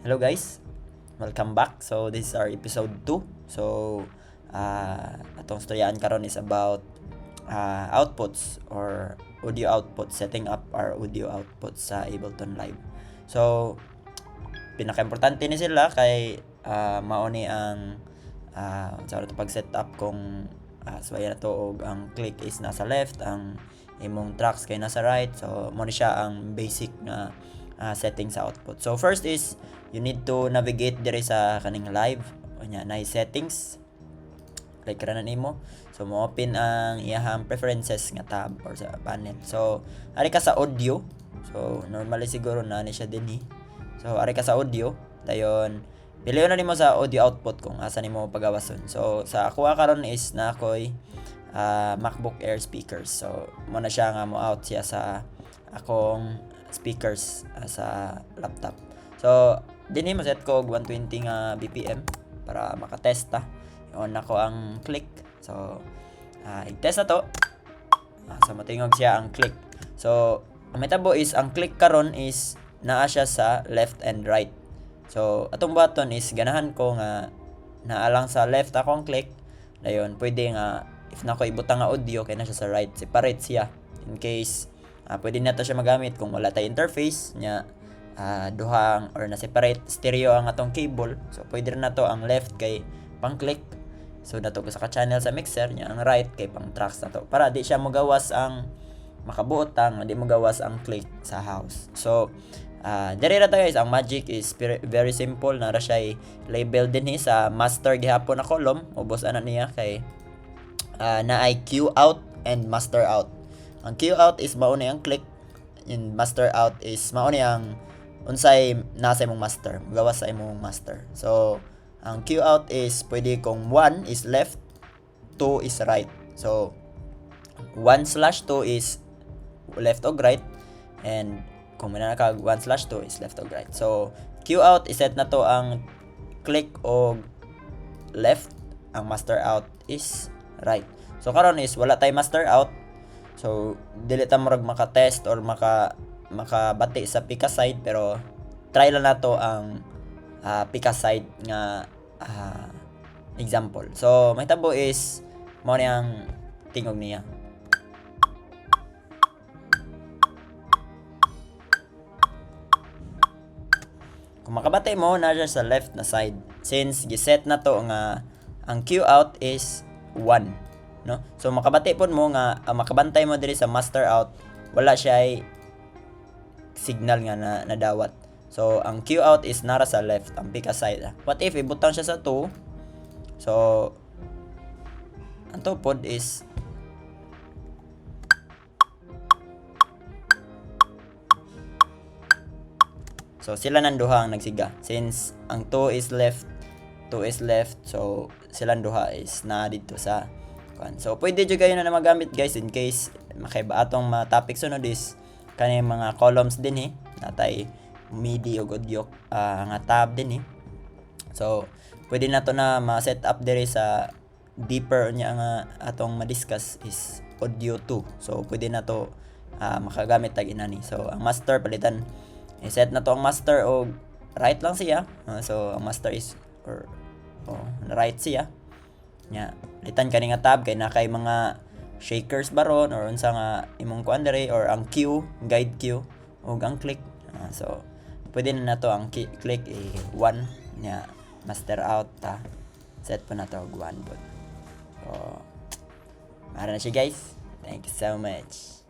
Hello guys, welcome back. So this is our episode 2. So atong storyaan karon is about outputs or audio output, setting up our audio outputs sa Ableton Live. So pinaka-importante ni sila kay mao ni ang sa pag-set up kung swaya na to og ang click is nasa left, ang imong tracks kay nasa right. So mo ni siya ang basic na setting sa output. So first is you need to navigate dire sa kaning live nya na settings like kana nimo. So mo open ang iyahang preferences nga tab or sa panel. So ari ka sa audio. So normally siguro na ni siya dinhi. So ari ka sa audio dayon piliyon na nimo sa audio output kung asa nimo pagawason. So sa ako karon is na ako'y MacBook Air speakers. So mo na siya nga mo out siya sa akong speakers sa laptop. So dinhi mo set ko og 120 nga BPM para makatest ta. On ako ang click. So i-test na to. So matingog siya ang click. So ang metabo is ang click karon is naa siya sa left and right. So atong button is ganahan ko nga naa lang sa left akong click. Dayon pwede nga if nako ibutang nga audio kay na siya sa right, separate siya in case pwede na to siya magamit kung wala tay interface nya duhang or na separate stereo ang atong cable. So pwede rin na to ang left kay pang click. So nato sa ka-channel sa mixer nya ang right kay pang tracks na to para di siya magawas ang makabuot di mo gawas ang click sa house. So dere ra ta guys, ang magic is very simple. Nara siya label din sa master gihapon na column ubos ana niya kay na ay cue out and master out. Ang cue out is mao ni ang click, and master out is mao ni ang unsay nasa imong master, gawas sa imong master. So ang cue out is pwede kung 1 is left, 2 is right. So 1/2 is left o right, and kung may naka 1/2 is left o right. So cue out is set na to ang click o left, ang master out is right. So karon is wala tay master out. So dili ta murag maka-test or makabati sa pika side, pero try lang nato ang pika side nga example. So may tabo is mo ni ang tingog niya. Kung makabati mo na siya sa left na side, since giset na to nga ang cue out is 1, no? So makabati pud mo nga makabantay mo diri sa master out, wala siya signal nga na nadawat. So ang cue out is nara sa left, ang pika side. What if ibutang siya sa 2? So ang to pod is so sila nang duha ang nagsiga. Since ang 2 is left, so silang duha is na dito sa kuan. So pwede jud kayo na magamit guys in case makaiba atong topic sunod is kani mga columns din natay MIDI o audio nga tab din So pwede na to na ma-set up dire sa deeper nya nga atong ma-discuss is audio 2. So pwede na to makagamit tag inani. So ang master palitan i-set na to ang master o right lang siya. So ang master is or right siya nya litan kani nga tab kay nakay mga shakers baron or unsa nga imong kuan dire or ang cue, guide cue o ang click. So pwede na to ang click 1 nya master out set pa na to og 1 bot. So mara na siya guys. Thank you so much.